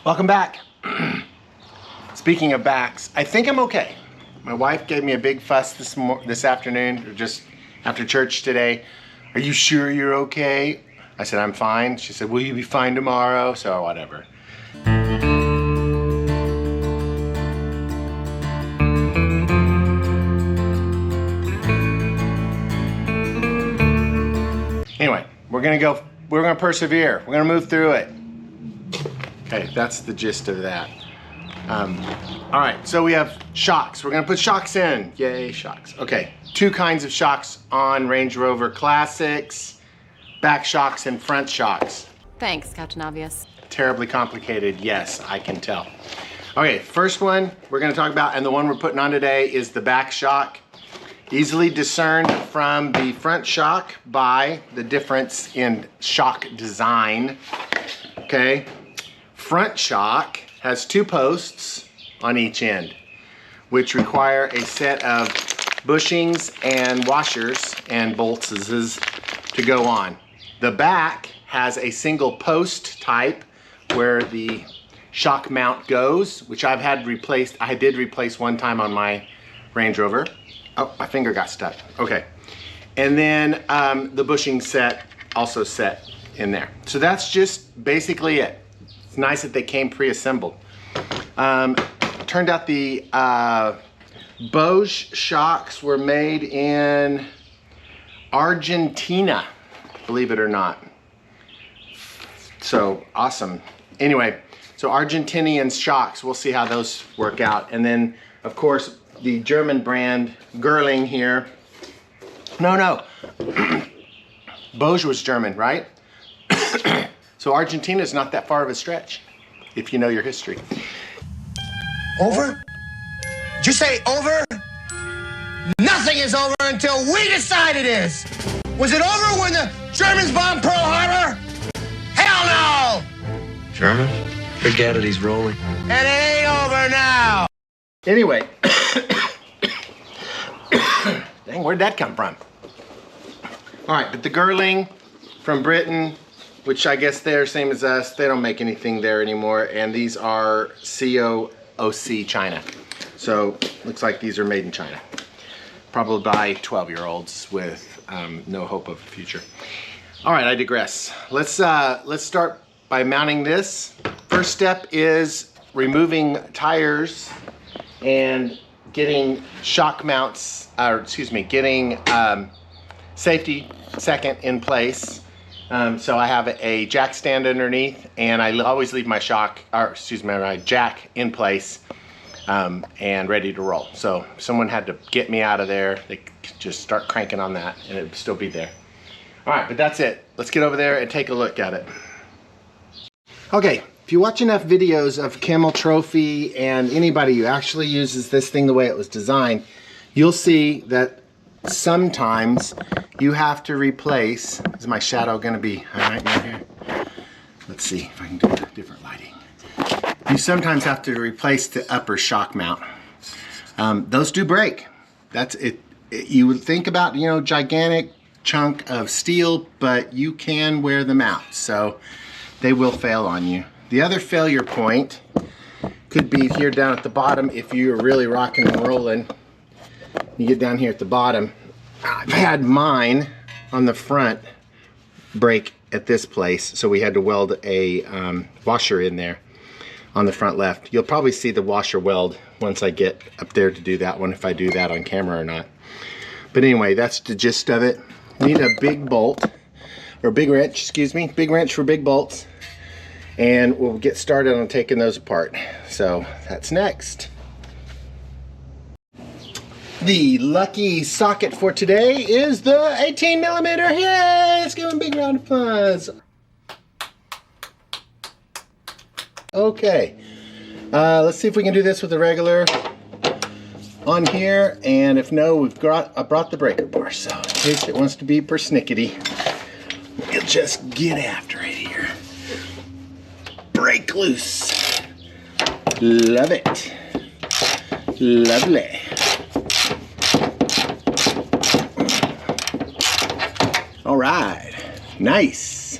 Welcome back. Speaking of backs, I think I'm okay. My wife gave me a big fuss this afternoon, or just after church today. Are you sure you're okay? I said, I'm fine. She said, will you be fine tomorrow? So whatever. Anyway, we're gonna persevere. We're gonna move through it. Okay, that's the gist of that. All right, so we have shocks. We're gonna put shocks in. Yay, shocks. Okay, two kinds of shocks on Range Rover Classics. Back shocks and front shocks. Thanks, Captain Obvious. Terribly complicated, yes, I can tell. Okay, first one we're gonna talk about, and the one we're putting on today, is the back shock. Easily discerned from the front shock by the difference in shock design. Okay, front shock has two posts on each end, which require a set of bushings and washers and bolts to go on. The back has a single post type where the shock mount goes, which I've had replaced. I did replace one time on my Range Rover. Oh, my finger got stuck. Okay. And then the bushing set also set in there. So that's just basically it. It's nice that they came pre-assembled. Turned out the Bosch shocks were made in Argentina, believe it or not. So awesome. Anyway, so Argentinian shocks, we'll see how those work out. And then, of course, the German brand Girling here. No. Bosch was German, right? So Argentina is not that far of a stretch, if you know your history. Over? Did you say over? Nothing is over until we decide it is. Was it over when the Germans bombed Pearl Harbor? Hell no! German? Forget it, he's rolling. And it ain't over now. Anyway, dang, where'd that come from? All right, but the Girling from Britain, which I guess they're same as us, they don't make anything there anymore, and these are COOC China. So looks like these are made in China. Probably by 12-year-olds with no hope of a future. All right, I digress. Let's start by mounting this. First step is removing tires and getting shock mounts, getting safety second in place. So I have a jack stand underneath, and I always leave my my jack in place and ready to roll. So if someone had to get me out of there, they could just start cranking on that and it would still be there. All right, but that's it. Let's get over there and take a look at it. Okay, if you watch enough videos of Camel Trophy and anybody who actually uses this thing the way it was designed, you'll see that sometimes you have to replace. Is my shadow gonna be all right right here? Let's see if I can do different lighting. You sometimes have to replace the upper shock mount. Those do break. That's it. You would think about, you know, gigantic chunk of steel, but you can wear them out, so they will fail on you. The other failure point could be here down at the bottom. If you're really rocking and rolling, you get down here at the bottom. I've had mine on the front break at this place, so we had to weld a washer in there on the front left. You'll probably see the washer weld once I get up there to do that one, if I do that on camera or not. But anyway, that's the gist of it. You need a big bolt, or big wrench, excuse me, big wrench for big bolts. And we'll get started on taking those apart. So that's next. The lucky socket for today is the 18mm. Yay! Let's give him a big round of applause. Okay, let's see if we can do this with a regular on here, and if no, I brought the breaker bar, so in case it wants to be persnickety, we'll just get after it here. Break loose. Love it. Lovely. All right, nice.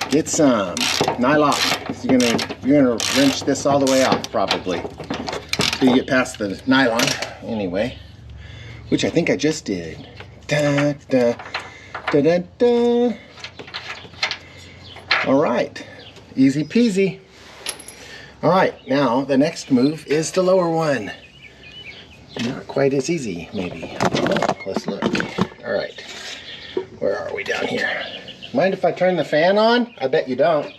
Get some nylock is you're gonna wrench this all the way off probably. So you get past the nylon anyway, which I think I just did. Da, da, da, da, da. All right, easy peasy. All right, now the next move is the lower one. Not quite as easy, maybe. Let's look. All right, where are we down here? Mind if I turn the fan on? I bet you don't.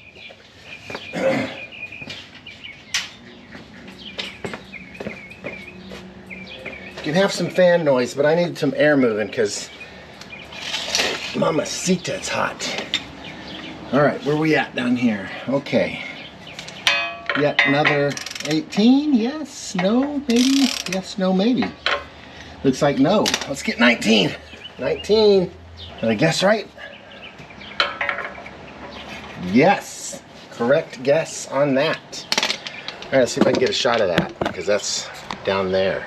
You can have some fan noise, but I need some air moving because Mamacita, it's hot. All right, where are we at down here? Okay. Yet another 18, yes, no, maybe, yes, no, maybe. Looks like no. Let's get 19. 19. Did I guess right? Yes, correct guess on that. All right, let's see if I can get a shot of that because that's down there.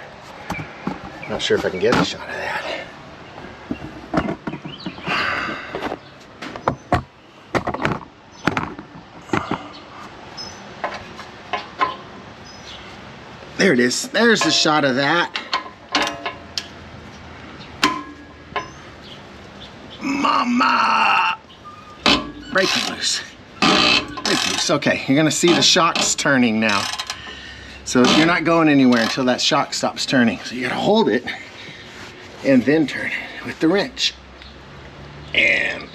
Not sure if I can get a shot of that. There it is. There's the shot of that. Mama! Breaking loose. Breaking loose. Okay, you're gonna see the shocks turning now. So you're not going anywhere until that shock stops turning. So you gotta hold it and then turn it with the wrench. And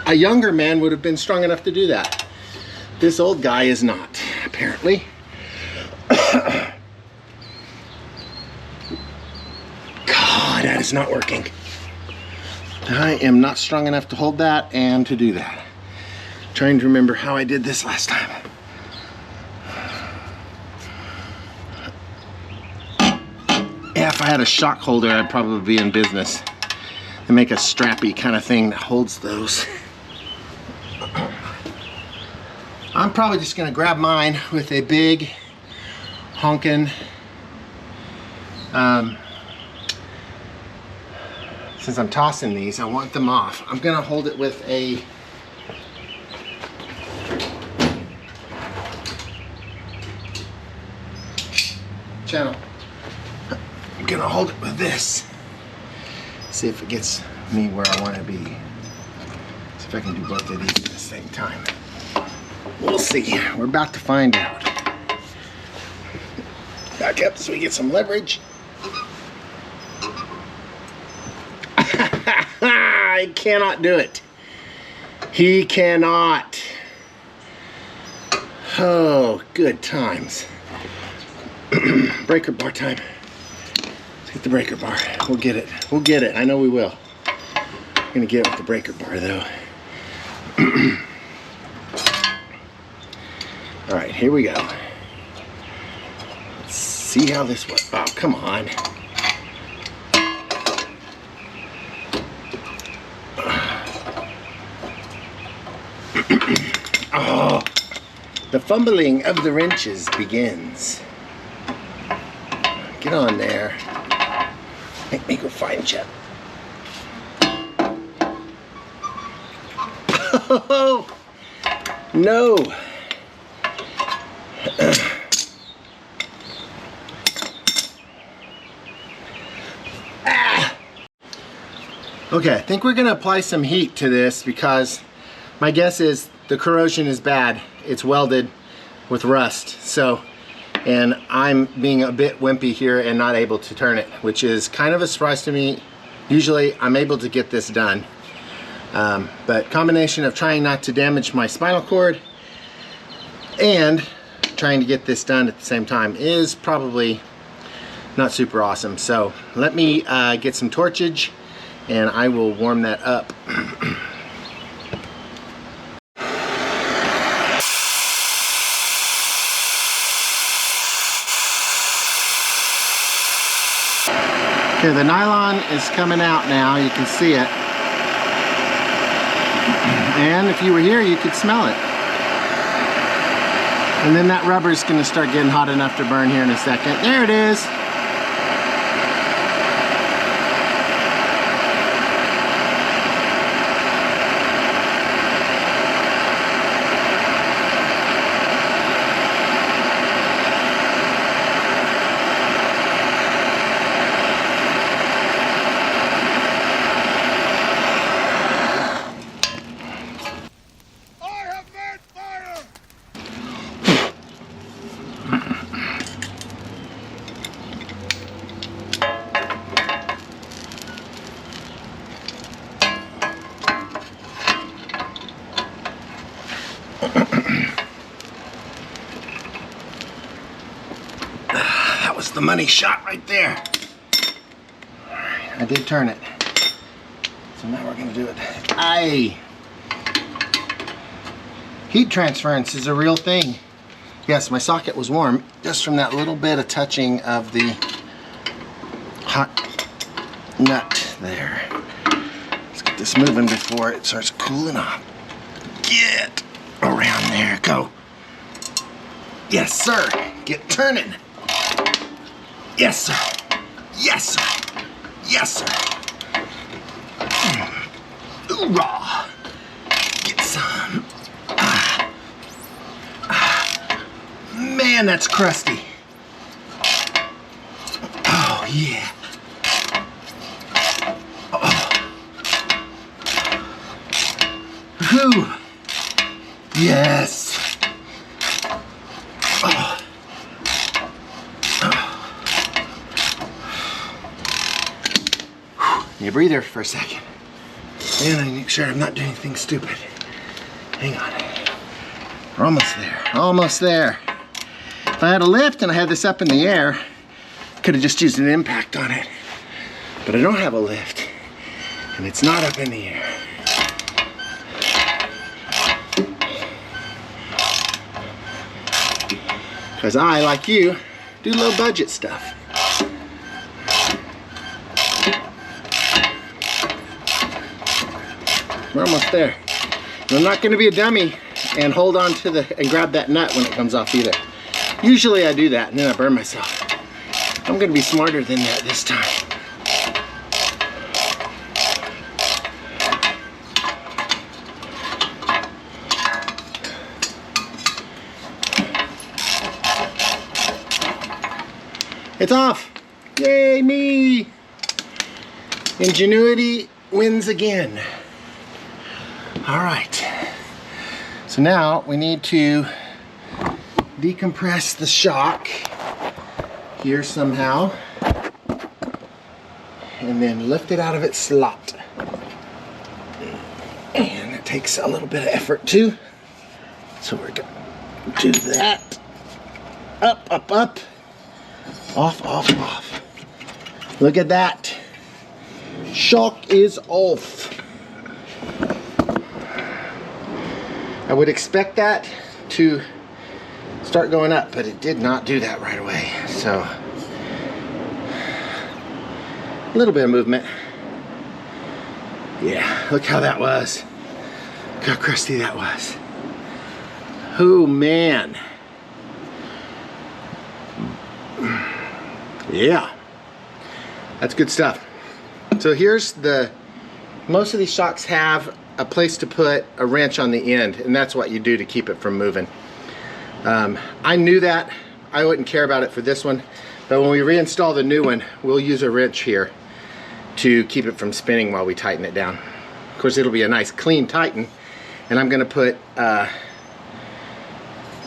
a younger man would have been strong enough to do that. This old guy is not, apparently. That is not working. I am not strong enough to hold that and to do that. Trying to remember how I did this last time. Yeah, if I had a shock holder, I'd probably be in business. They make a strappy kind of thing that holds those. I'm probably just gonna grab mine with a big honkin' since I'm tossing these, I want them off. I'm gonna hold it with a channel. I'm gonna hold it with this. See if it gets me where I wanna be. See if I can do both of these at the same time. We'll see, we're about to find out. Back up so we get some leverage. I cannot do it. He cannot. Oh, good times. Breaker bar time. Let's get the breaker bar. We'll get it. We'll get it. I know we will. I'm gonna get it with the breaker bar though. All right, here we go. Let's see how this works. Oh, come on. Oh, the fumbling of the wrenches begins. Get on there. Make me go find you. Oh, no. Okay, I think we're gonna apply some heat to this because my guess is the corrosion is bad. It's welded with rust. So, and I'm being a bit wimpy here and not able to turn it, which is kind of a surprise to me. Usually I'm able to get this done. But combination of trying not to damage my spinal cord and trying to get this done at the same time is probably not super awesome. So let me get some torchage and I will warm that up. Okay, the nylon is coming out now. You can see it. And if you were here, you could smell it. And then that rubber is going to start getting hot enough to burn here in a second. There it is. That's the money shot right there. All right, I did turn it. So now we're gonna do it. Aye. Heat transference is a real thing. Yes, my socket was warm just from that little bit of touching of the hot nut there. Let's get this moving before it starts cooling off. Get around there, go. Yes, sir. Get turning. Yes, sir. Yes, sir. Yes, sir. Hoorah. Get some. Man, that's crusty. Oh, yeah. Oh. Whew. Yes. Oh. You breathe there for a second. And I make sure I'm not doing anything stupid. Hang on. We're almost there. Almost there. If I had a lift and I had this up in the air, I could have just used an impact on it. But I don't have a lift. And it's not up in the air. Because I, like you, do low budget stuff. We're almost there. And I'm not going to be a dummy and hold on to and grab that nut when it comes off either. Usually I do that and then I burn myself. I'm going to be smarter than that this time. It's off. Yay, me. Ingenuity wins again. All right. So now we need to decompress the shock here somehow and then lift it out of its slot. And it takes a little bit of effort too. So we're going to do that. Up, up, up. Off, off, off. Look at that. Shock is off. I would expect that to start going up, but it did not do that right away. So, a little bit of movement. Yeah, look how that was. Look how crusty that was. Oh, man. Yeah, that's good stuff. So here's most of these shocks have a place to put a wrench on the end, and that's what you do to keep it from moving. I knew that. I wouldn't care about it for this one, but when we reinstall the new one, we'll use a wrench here to keep it from spinning while we tighten it down. Of course, it'll be a nice clean tighten, and I'm gonna put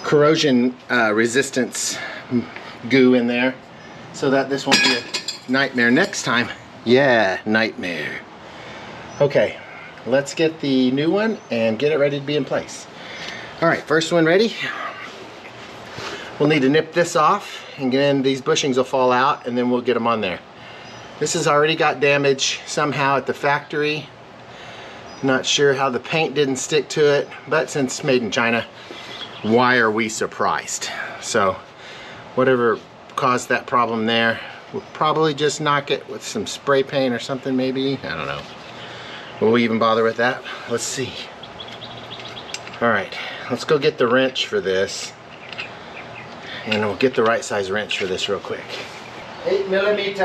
corrosion resistance goo in there so that this won't be a nightmare next time. Yeah, nightmare. Okay, let's get the new one and get it ready to be in place. All right, first one ready. We'll need to nip this off, and then these bushings will fall out, and then we'll get them on there. This has already got damage somehow at the factory. Not sure how the paint didn't stick to it, but since it's made in China, why are we surprised? So whatever caused that problem there, we'll probably just knock it with some spray paint or something maybe. I don't know. Will we even bother with that? Let's see. All right, let's go get the wrench for this. And we'll get the right size wrench for this real quick. 8mm.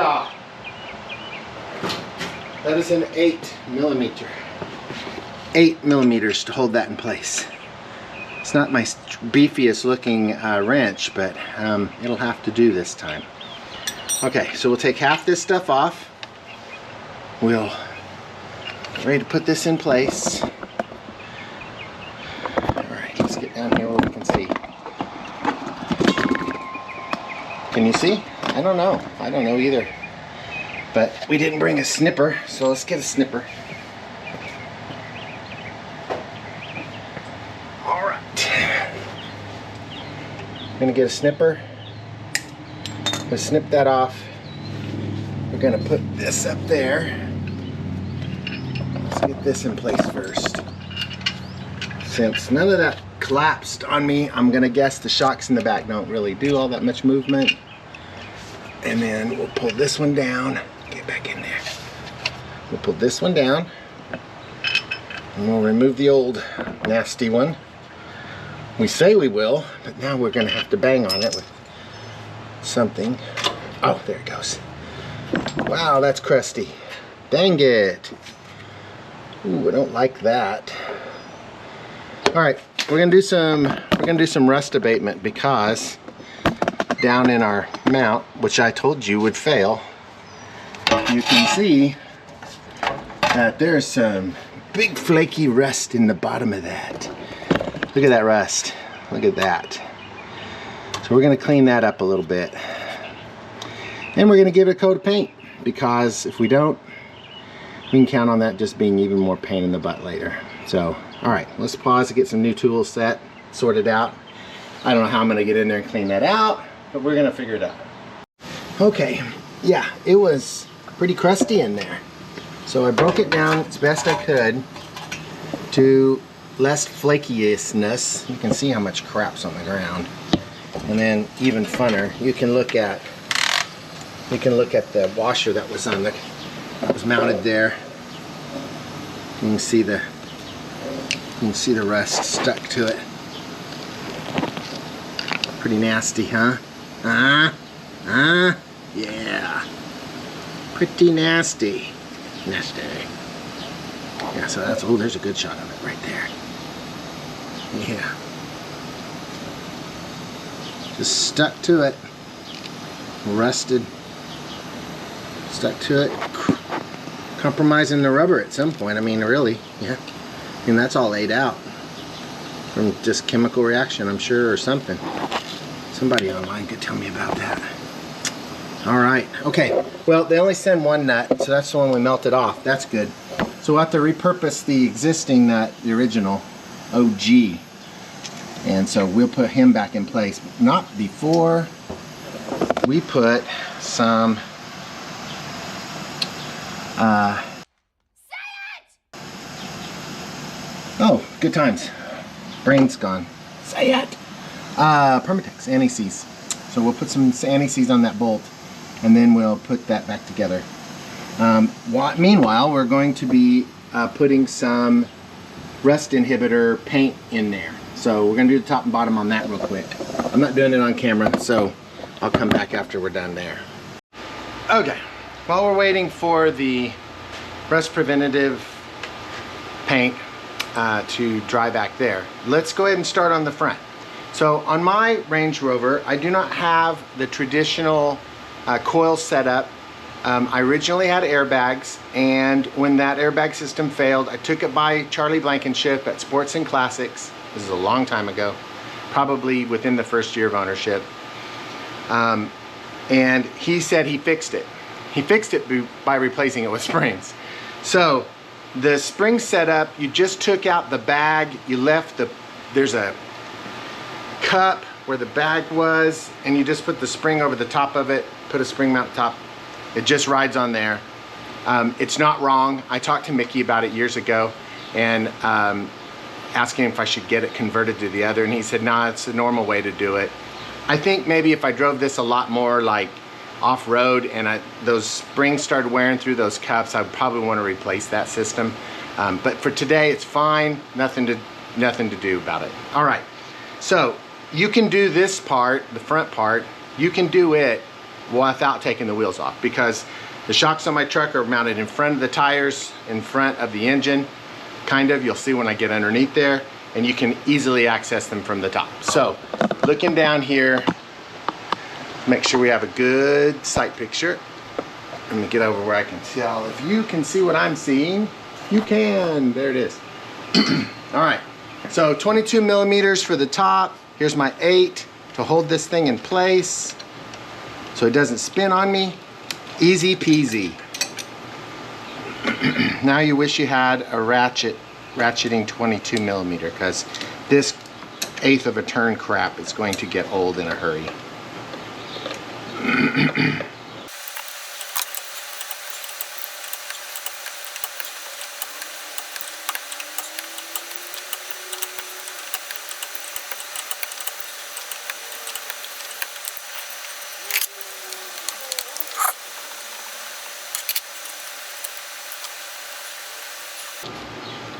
That is an 8mm. 8mm to hold that in place. It's not my beefiest looking wrench, but it'll have to do this time. Okay, so we'll take half this stuff off. We'll get ready to put this in place. All right, let's get down here where we can see. Can you see? I don't know. I don't know either. But we didn't bring a snipper, so let's get a snipper. All right. I'm gonna get a snipper. We'll snip that off. We're gonna put this up there. Let's get this in place first. Since none of that collapsed on me, I'm gonna guess the shocks in the back don't really do all that much movement. And then we'll pull this one down. Get back in there. We'll pull this one down. And we'll remove the old nasty one. We say we will, but now we're gonna have to bang on it with something. Oh, there it goes. Wow, that's crusty. Dang it. Ooh, I don't like that. All right, we're gonna do some rust abatement, because down in our mount, which I told you would fail, you can see that there's some big flaky rust in the bottom of that. Look at that rust. Look at that. So we're gonna clean that up a little bit. And we're gonna give it a coat of paint, because if we don't, we can count on that just being even more pain in the butt later. So, all right, let's pause to get some new tools sorted out. I don't know how I'm gonna get in there and clean that out, but we're gonna figure it out. Okay, yeah, it was pretty crusty in there. So I broke it down as best I could to less flakiousness. You can see how much crap's on the ground. And then even funner, you can look at the washer that was mounted there. You can see the rust stuck to it. Pretty nasty, huh? Yeah. Pretty nasty. Nasty. Yeah, so that's, oh, there's a good shot of it right there. Yeah. Just stuck to it. Rusted. Stuck to it. Compromising the rubber at some point. I mean, really, yeah. And that's all laid out from just chemical reaction, I'm sure, or something. Somebody online could tell me about that. All right, okay. Well, they only send one nut, so that's the one we melted off. That's good. So we'll have to repurpose the existing nut, the original OG. And so we'll put him back in place. Not before we put some oh, good times. Brain's gone. Say it. Permatex, anti-seize. So we'll put some anti-seize on that bolt, and then we'll put that back together. Meanwhile, we're going to be putting some rust inhibitor paint in there. So we're gonna do the top and bottom on that real quick. I'm not doing it on camera, so I'll come back after we're done there. Okay, while we're waiting for the rust preventative paint to dry back there, let's go ahead and start on the front. So on my Range Rover, I do not have the traditional coil setup. I originally had airbags, and when that airbag system failed, I took it by Charlie Blankenship at Sports and Classics. This is a long time ago, probably within the first year of ownership. And he said he fixed it. He fixed it by replacing it with springs. So the spring setup, you just took out the bag, you left there's a cup where the bag was, and you just put the spring over the top of it, put a spring mount top. It just rides on there. It's not wrong. I talked to Mickey about it years ago, and asking if I should get it converted to the other, and he said, nah, it's the normal way to do it. I think maybe if I drove this a lot more like off-road and those springs started wearing through those cups, I would probably want to replace that system. But for today, it's fine. Nothing to do about it. All right, so you can do this part, the front part, you can do it without taking the wheels off, because the shocks on my truck are mounted in front of the tires, in front of the engine, kind of. You'll see when I get underneath there, and you can easily access them from the top. So looking down here, make sure we have a good sight picture. Let me get over where I can tell. If you can see what I'm seeing, you can. There it is. All right, so 22 millimeters for the top. Here's my 8 to hold this thing in place so it doesn't spin on me. Easy peasy. Now you wish you had a ratcheting 22 millimeter, because this 1/8 of a turn crap is going to get old in a hurry.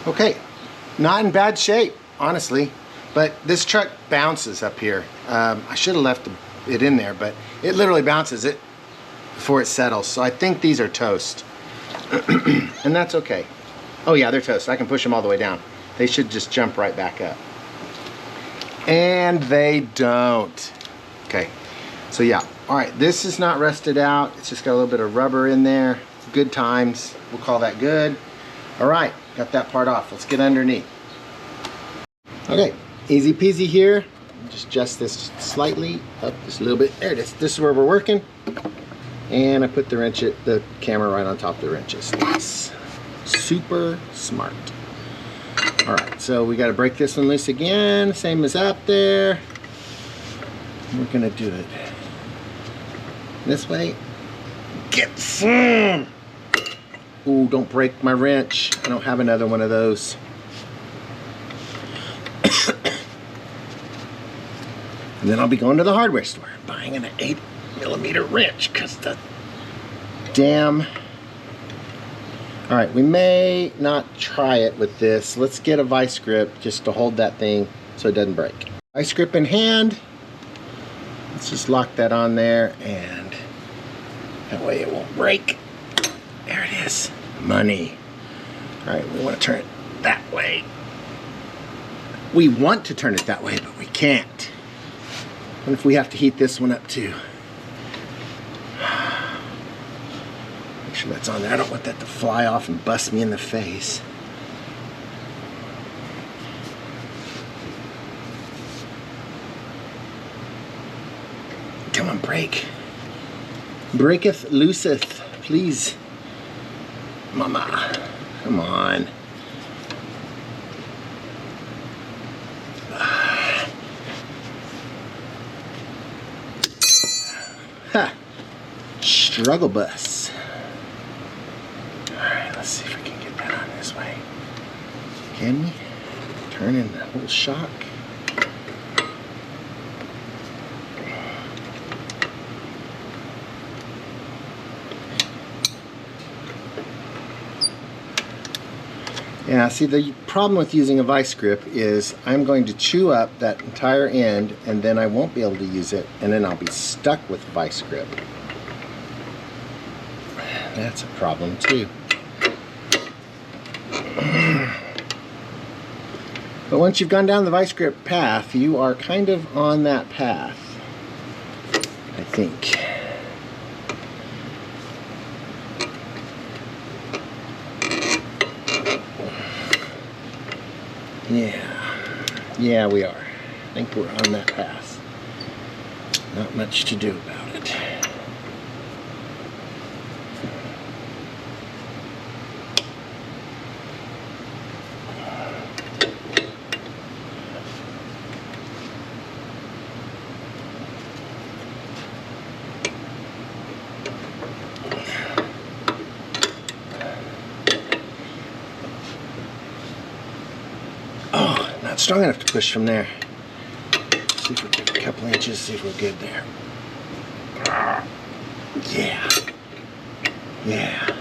Okay, not in bad shape, honestly, but this truck bounces up here. I should have left it in there, but it literally bounces it before it settles. So I think these are toast, and that's okay. Oh yeah, they're toast. I can push them all the way down. They should just jump right back up. And they don't. Okay, so yeah. All right, this is not rusted out. It's just got a little bit of rubber in there. Good times. We'll call that good. All right, got that part off. Let's get underneath. Okay, easy peasy here. Just adjust this slightly up just a little bit. There it is. This is where we're working. And I put the camera right on top of the wrenches. Nice. Super smart. All right, so we got to break this one loose again, same as up there. We're gonna do it this way. Get some. Ooh, don't break my wrench. I don't have another one of those. And then I'll be going to the hardware store buying an 8mm wrench because the damn. All right, we may not try it with this. Let's get a vice grip just to hold that thing so it doesn't break. Vice grip in hand. Let's just lock that on there and that way it won't break. There it is. Money. All right, we want to turn it that way. We want to turn it that way, but we can't. What if we have to heat this one up too? Make sure that's on there. I don't want that to fly off and bust me in the face. Come on, break. Breaketh, looseth, please. Mama, come on. Ha! Struggle bus. Alright, let's see if we can get that on this way. Can we? Turn in the whole shock. Yeah, see, the problem with using a vice grip is I'm going to chew up that entire end and then I won't be able to use it and then I'll be stuck with the vice grip. That's a problem too. But once you've gone down the vice grip path, you are kind of on that path, I think. Yeah, we are. I think we're on that path. Not much to do about it. Not strong enough to push from there. See if we get a couple inches, see if we're good there. Yeah. Yeah.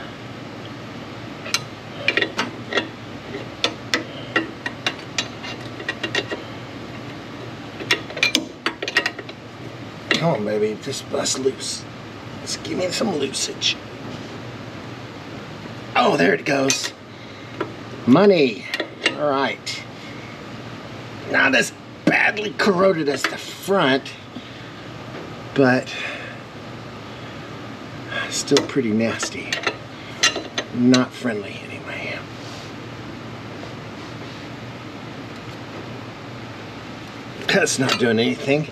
Come on, baby, just bust loose. Just give me some loosage. Oh, there it goes. Money. All right. Not as badly corroded as the front, but still pretty nasty. Not friendly anyway. That's not doing anything.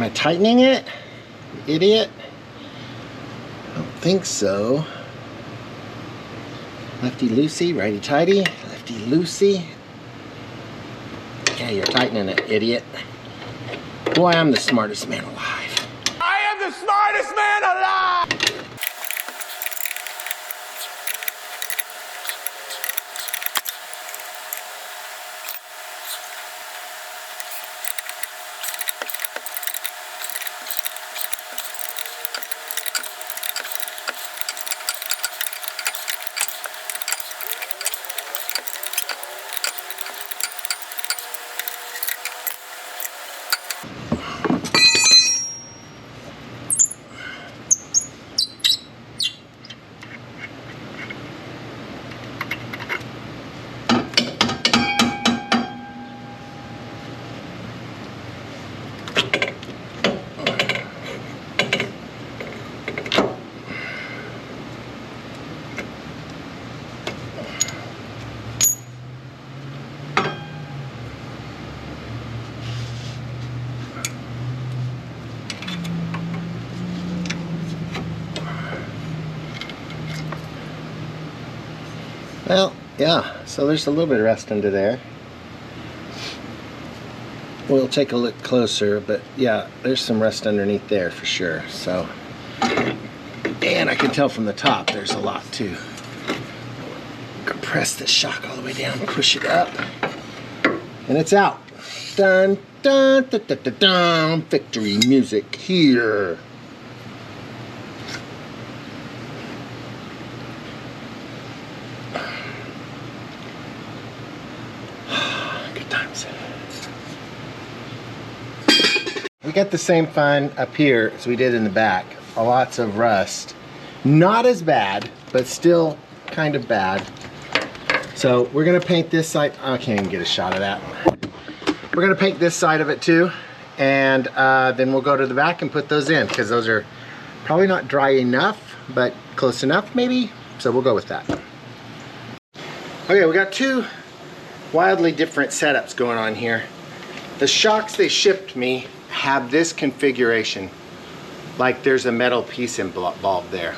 Am I tightening it? Idiot. I don't think so. Lefty loosey, righty tighty, lefty loosey. Yeah, you're tightening it, idiot. Boy, I'm the smartest man alive. I am the smartest man alive! Well, yeah, so there's a little bit of rust under there. We'll take a look closer, but yeah, there's some rust underneath there for sure. So, and I can tell from the top there's a lot too. Compress this shock all the way down, push it up, and it's out. Dun dun dun dun dun dun. Victory music here. We got the same fun up here as we did in the back. Lots of rust. Not as bad, but still kind of bad. So we're gonna paint this side. I can't even get a shot of that. We're gonna paint this side of it too. And then we'll go to the back and put those in, because those are probably not dry enough, but close enough maybe. So we'll go with that. Okay, we got two wildly different setups going on here. The shocks they shipped me have this configuration, like there's a metal piece involved there,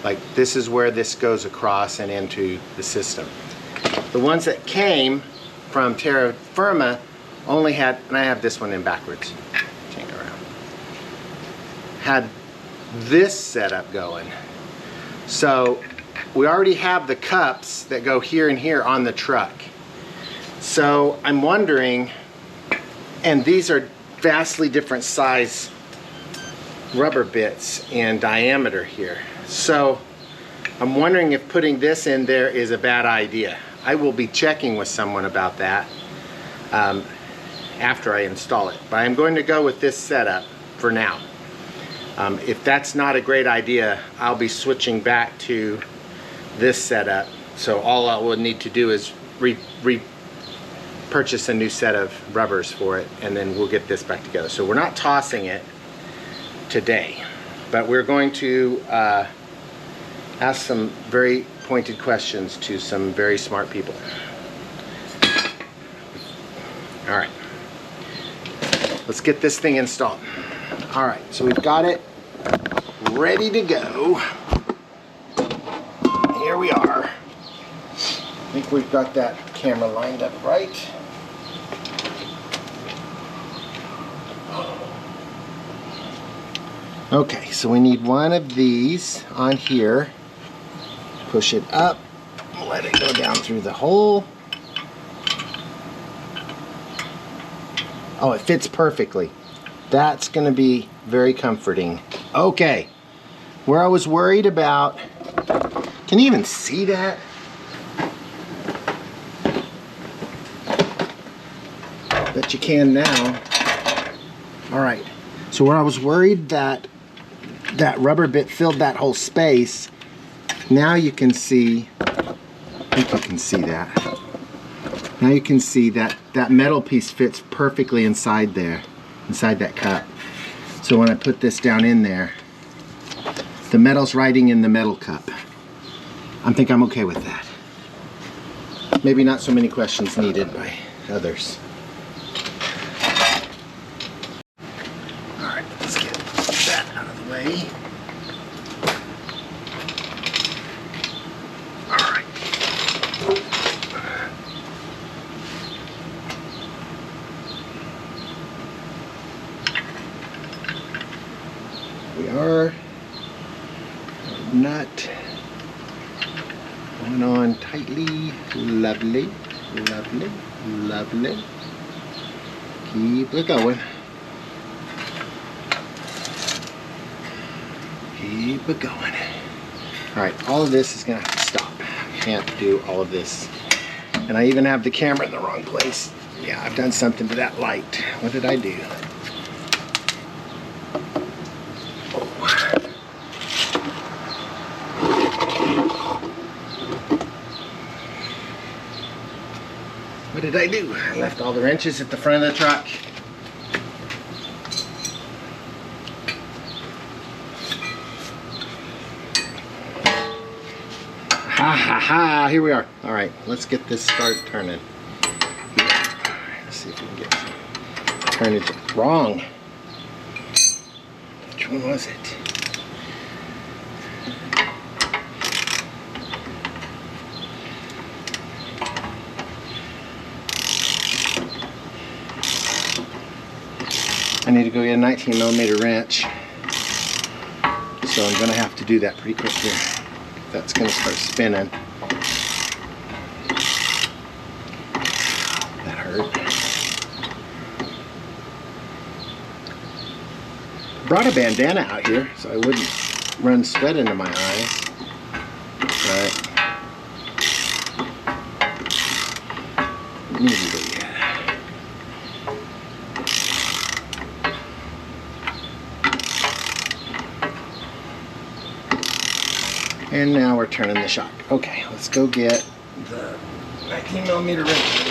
like this is where this goes across and into the system. The ones that came from Terra Firma only had, and I have this one in backwards, change it around, had this setup going. So we already have the cups that go here and here on the truck. So I'm wondering, and these are vastly different size rubber bits in diameter here. So I'm wondering if putting this in there is a bad idea. I will be checking with someone about that after I install it. But I'm going to go with this setup for now. If that's not a great idea, I'll be switching back to this setup. So all I will need to do is purchase a new set of rubbers for it, and then we'll get this back together. So we're not tossing it today, but we're going to ask some very pointed questions to some very smart people. All right, let's get this thing installed. All right, so we've got it ready to go. Here we are. I think we've got that camera lined up right. Okay, so we need one of these on here. Push it up, let it go down through the hole. Oh, it fits perfectly. That's going to be very comforting. Okay, where I was worried about, can you even see that? Bet you can now. All right, so where I was worried that that rubber bit filled that whole space, now you can see, I think you can see that. Now you can see that that metal piece fits perfectly inside there, inside that cup. So when I put this down in there, the metal's riding in the metal cup. I think I'm okay with that. Maybe not so many questions needed by others. All right, we are. Nut going on tightly. Lovely, lovely, lovely. Keep it going. Keep it going. All right, all of this is gonna have to stop. Can't do all of this. And I even have the camera in the wrong place. Yeah, I've done something to that light. What did I do? What did I do? I left all the wrenches at the front of the truck. Ha ha ha, here we are. All right, let's get this start turning. Let's see if we can get some. Turn it wrong. Which one was it? I need to go get a 19mm wrench. So I'm gonna have to do that pretty quick here. That's gonna start spinning. That hurt. Brought a bandana out here so I wouldn't run sweat into my eyes. But needed yet. And now we're turning the shock. Okay, let's go get the 19mm wrench.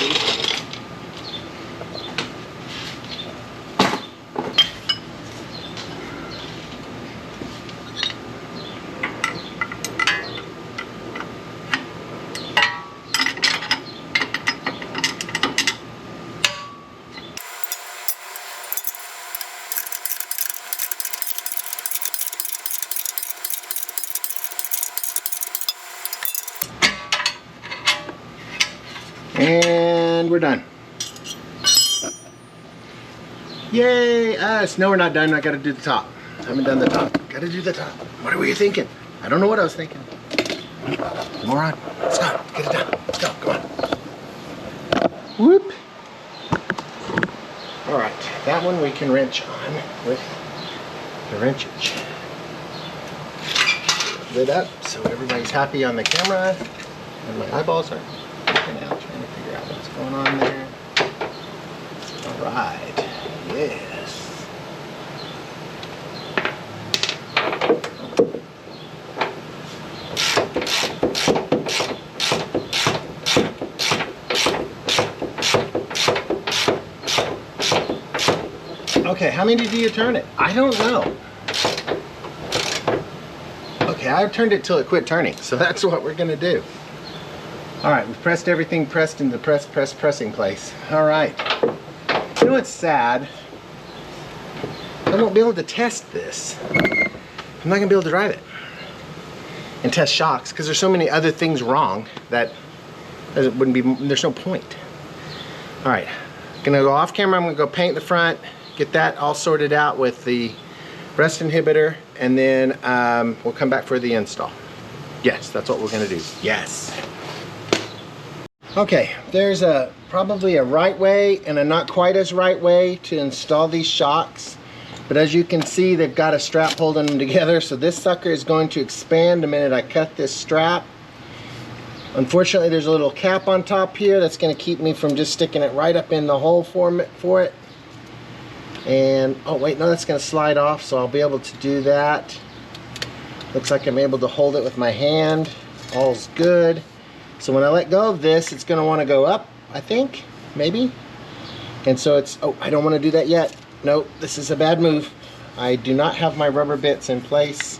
And we're done. Yay us. No, we're not done. I gotta do the top. I haven't done the top. Gotta do the top. What were you thinking? I don't know what I was thinking. Moron. Stop. Get it done. Let's go. Come on. Whoop. Alright. That one we can wrench on with the wrenchage. Lid up so everybody's happy on the camera. And my eyeballs are looking out trying to figure out what's going on there. Alright. Yes. Okay, how many do you turn it? I don't know. Okay, I've turned it till it quit turning, so that's what we're gonna do. Alright, we've pressed everything pressed into the pressing place. Alright. You know what's sad? I won't be able to test this. I'm not gonna be able to drive it and test shocks because there's so many other things wrong that it wouldn't be, there's no point. Alright, gonna go off camera, I'm gonna go paint the front, get that all sorted out with the rust inhibitor, and then we'll come back for the install. Yes, that's what we're gonna do. Yes. Okay, there's probably a right way and a not quite as right way to install these shocks. But as you can see, they've got a strap holding them together. So this sucker is going to expand the minute I cut this strap. Unfortunately, there's a little cap on top here that's going to keep me from just sticking it right up in the hole for it. And, oh wait, no, that's going to slide off, so I'll be able to do that. Looks like I'm able to hold it with my hand. All's good. So when I let go of this, it's going to want to go up, I think, maybe. And so it's, oh, I don't want to do that yet. Nope, this is a bad move. I do not have my rubber bits in place.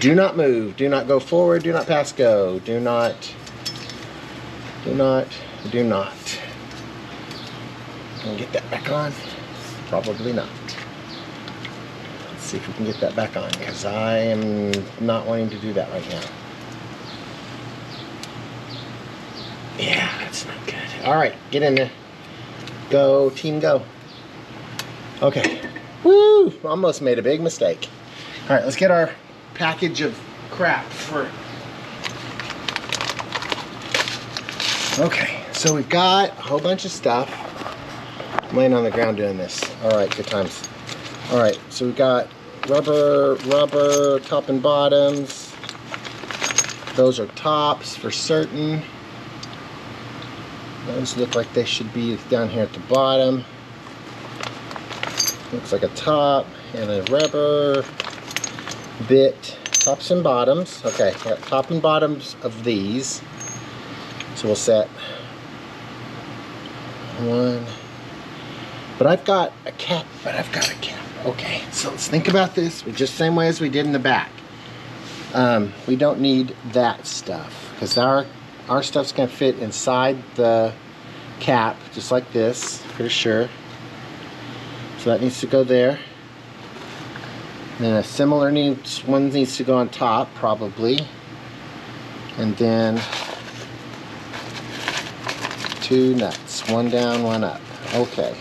Do not move. Do not go forward. Do not pass go. Do not. Can I get that back on? Probably not. Let's see if we can get that back on, because I am not wanting to do that right now. Yeah, that's not good. All right, get in there. Go, team, go. Okay. Woo! Almost made a big mistake. right, let's get our package of crap for. Okay, so we've got a whole bunch of stuff. I'm laying on the ground doing this. All right, good times. All right, so we've got rubber, top and bottoms. Those are tops for certain. Those look like they should be down here at the bottom. Looks like a top and a rubber bit. Tops and bottoms. Okay, got top and bottoms of these. So we'll set one. But I've got a cap. Okay, so let's think about this just the same way as we did in the back. We don't need that stuff because our stuff's gonna fit inside the cap just like this, pretty sure. So that needs to go there. And then a similar one needs to go on top probably. And then 2 nuts, one down, one up. Okay,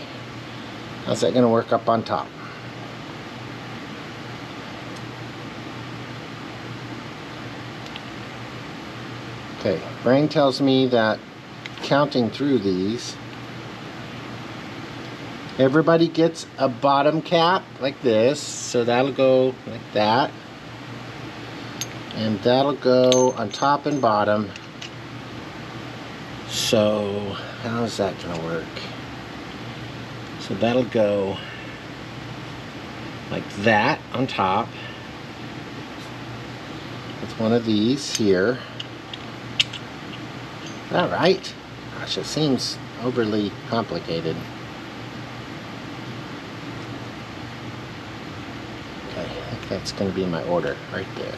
how's that gonna work up on top? Okay, brain tells me that counting through these, everybody gets a bottom cap like this, so that'll go like that, and that'll go on top and bottom. So how's that gonna work? So that'll go like that on top with one of these here. All right. Gosh, it seems overly complicated. Okay, I think that's going to be my order right there.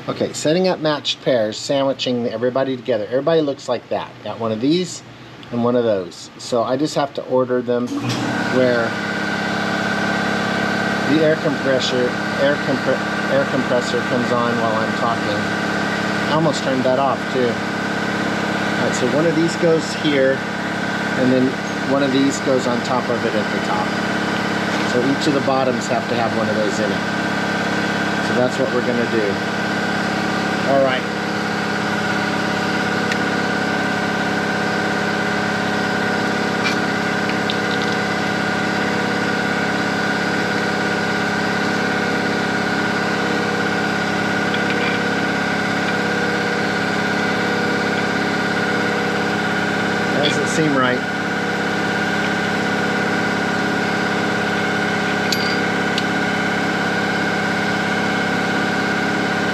Okay, setting up matched pairs, sandwiching everybody together. Everybody looks like that. Got one of these and one of those. So I just have to order them where the air compressor comes on while I'm talking. I almost turned that off too. Alright, so one of these goes here, and then one of these goes on top of it at the top. So each of the bottoms have to have one of those in it. So that's what we're gonna do. All right. That doesn't seem right.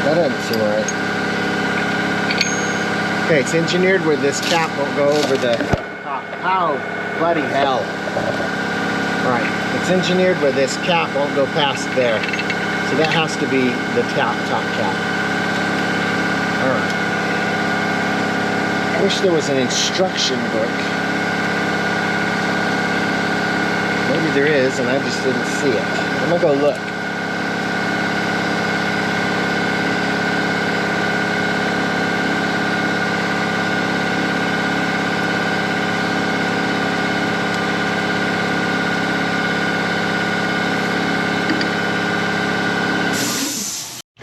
That doesn't seem right. Okay, it's engineered where this cap won't go over the top. Oh, bloody hell. Alright, it's engineered where this cap won't go past there. So that has to be the top cap. Alright. I wish there was an instruction book. Maybe there is and I just didn't see it. I'm gonna go look.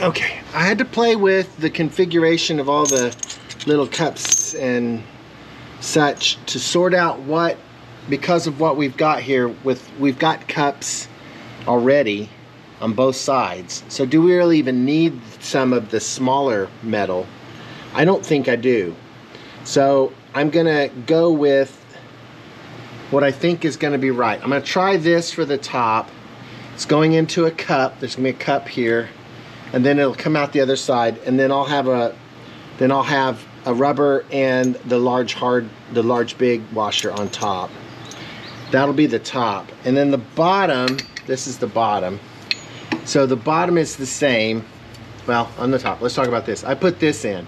Okay, I had to play with the configuration of all the little cups and such to sort out what, because of what we've got here, we've got cups already on both sides. So do we really even need some of the smaller metal? I don't think I do. So I'm gonna go with what I think is gonna be right. I'm gonna try this for the top. It's going into a cup. There's gonna be a cup here. And then it'll come out the other side, and then I'll have a rubber and the large big washer on top. That'll be the top. And then the bottom, this is the bottom. So the bottom is the same. Well, on the top, let's talk about this. I put this in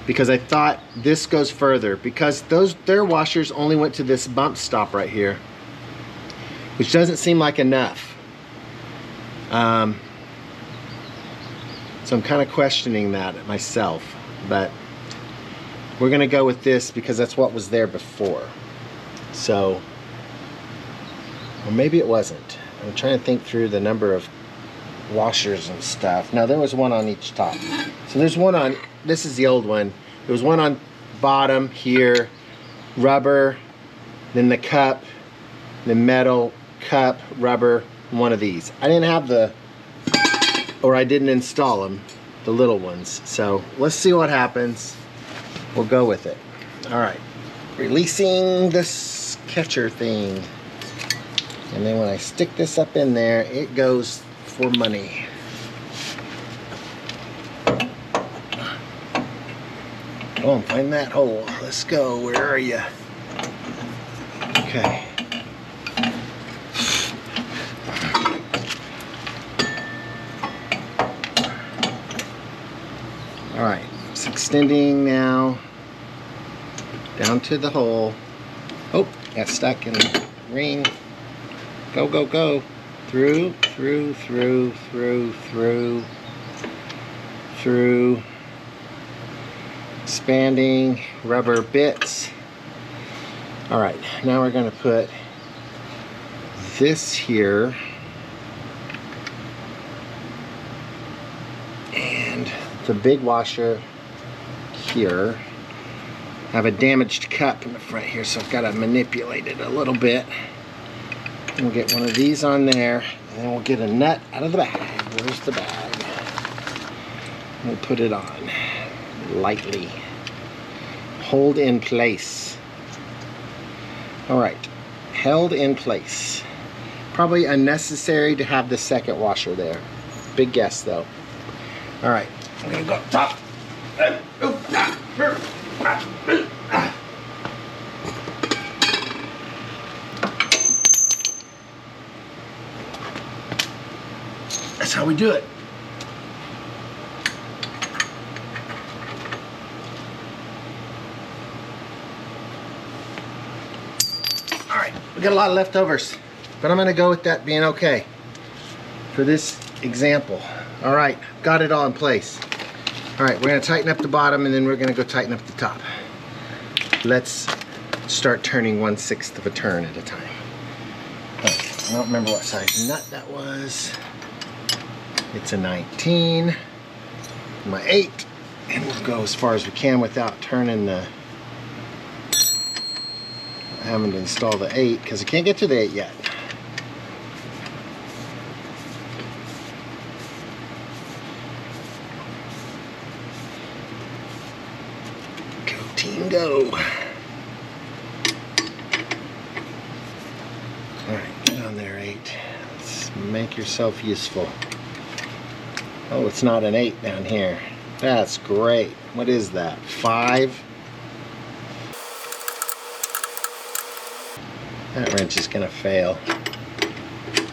because I thought this goes further, because their washers only went to this bump stop right here, which doesn't seem like enough. So I'm kind of questioning that myself, but we're gonna go with this because that's what was there before. So, or maybe it wasn't. I'm trying to think through the number of washers and stuff. No, there was one on each top. So there's one on, this is the old one. There was one on bottom here, rubber, then the cup, the metal, cup, rubber, one of these. I didn't have the, or I didn't install them, the little ones. So let's see what happens. We'll go with it. All right, releasing this catcher thing. And then when I stick this up in there, it goes for money. Go and find that hole. Let's go, where are you? Okay. All right, it's extending now down to the hole. Oh, got stuck in the ring. Go, go, go. Through, through, through, through, through, through. Expanding rubber bits. All right, now we're gonna put this here. And the big washer here. I have a damaged cup in the front here, so I've got to manipulate it a little bit. And we'll get one of these on there, and then we'll get a nut out of the bag. Where's the bag? We'll put it on lightly. Hold in place. All right, held in place. Probably unnecessary to have the second washer there. Big guess though. All right, I'm gonna go up top. That's how we do it. All right, we got a lot of leftovers, but I'm gonna go with that being okay for this example. All right, got it all in place. All right, we're gonna tighten up the bottom and then we're gonna go tighten up the top. Let's start turning 1/6 of a turn at a time. Okay, I don't remember what size nut that was. It's a 19, my 8, and we'll go as far as we can without turning the, having to install the 8 because I can't get to the 8 yet. Go team, go. All right, get on there, 8. Let's make yourself useful. Oh, it's not an 8 down here. That's great. What is that? 5? That wrench is gonna fail.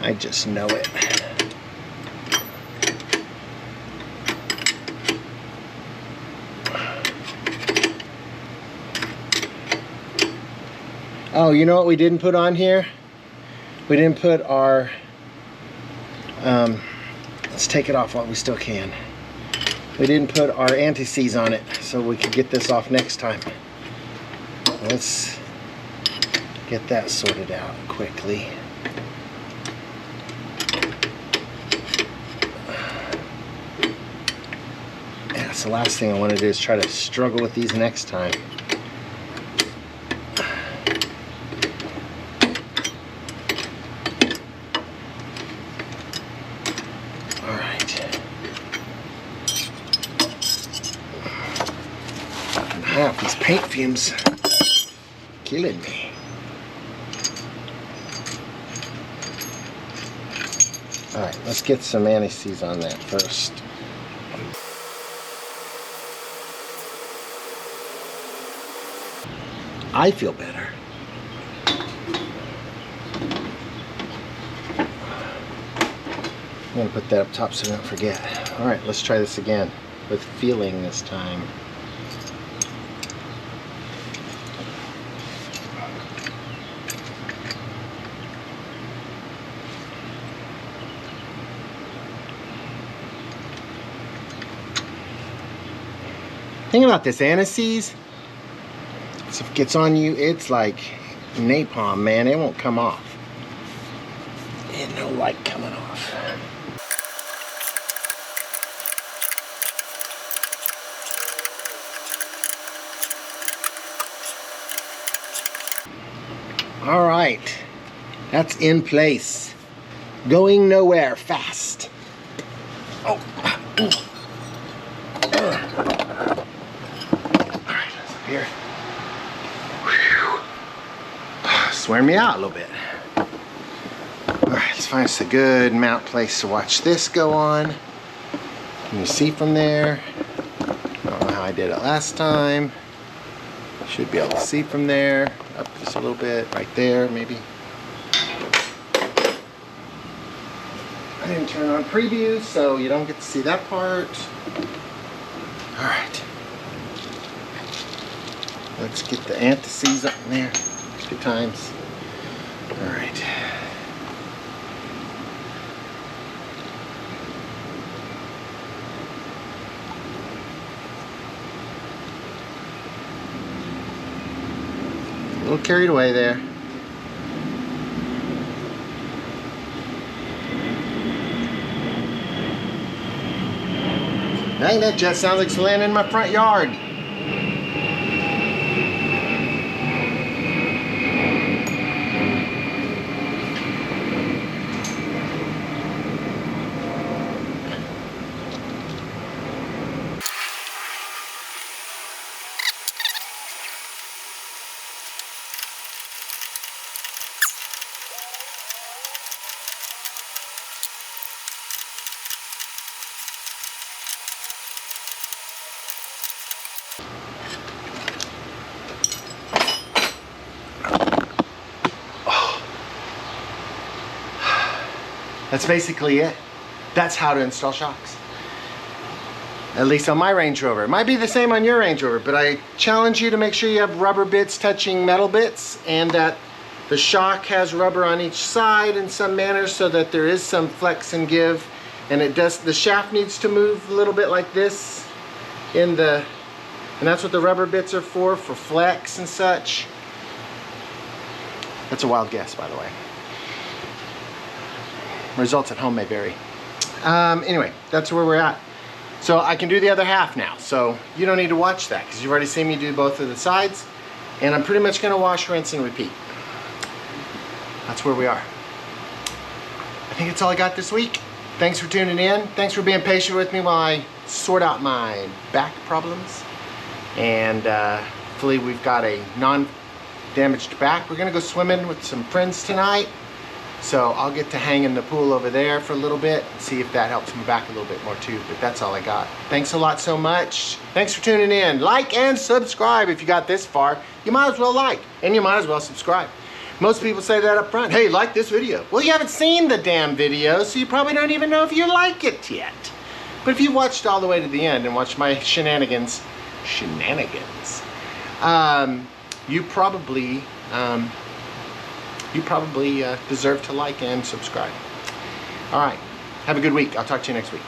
I just know it. Oh, you know what we didn't put on here? We didn't put our let's take it off while we still can. We didn't put our anti-seize on it, so we could get this off next time. Let's get that sorted out quickly. Yeah, that's the last thing I want to do is try to struggle with these next time. Wow, these paint fumes killing me. All right, let's get some anti-seize on that first. I feel better. I'm gonna put that up top so I don't forget. All right, let's try this again with feeling this time. Thing about this anise, if it gets on you, it's like napalm, man. It won't come off. It don't like coming off. All right, that's in place. Going nowhere fast. Oh. Ooh. All right, that's up here. Whew. Swear me out a little bit. All right, let's find us a good mount place to watch this go on. Can you see from there? I don't know how I did it last time. Should be able to see from there. Up just a little bit, right there, maybe. I didn't turn on preview, so you don't get to see that part. All right. Let's get the antices up in there. 2 times. All right. A little carried away there. Dang, that jet sounds like it's landing in my front yard. That's basically it. That's how to install shocks. At least on my Range Rover. It might be the same on your Range Rover, but I challenge you to make sure you have rubber bits touching metal bits and that the shock has rubber on each side in some manner so that there is some flex and give. And it does, the shaft needs to move a little bit like this and that's what the rubber bits are for flex and such. That's a wild guess, by the way. Results at home may vary. Anyway, that's where we're at. So I can do the other half now. So you don't need to watch that because you've already seen me do both of the sides. And I'm pretty much gonna wash, rinse, and repeat. That's where we are. I think that's all I got this week. Thanks for tuning in. Thanks for being patient with me while I sort out my back problems. And hopefully we've got a non-damaged back. We're gonna go swimming with some friends tonight. So I'll get to hang in the pool over there for a little bit and see if that helps me back a little bit more too, but that's all I got. Thanks a lot so much. Thanks for tuning in. Like and subscribe if you got this far. You might as well like, and you might as well subscribe. Most people say that up front. Hey, like this video. Well, you haven't seen the damn video, so you probably don't even know if you like it yet. But if you watched all the way to the end and watched my shenanigans, you probably deserve to like and subscribe. All right, have a good week. I'll talk to you next week.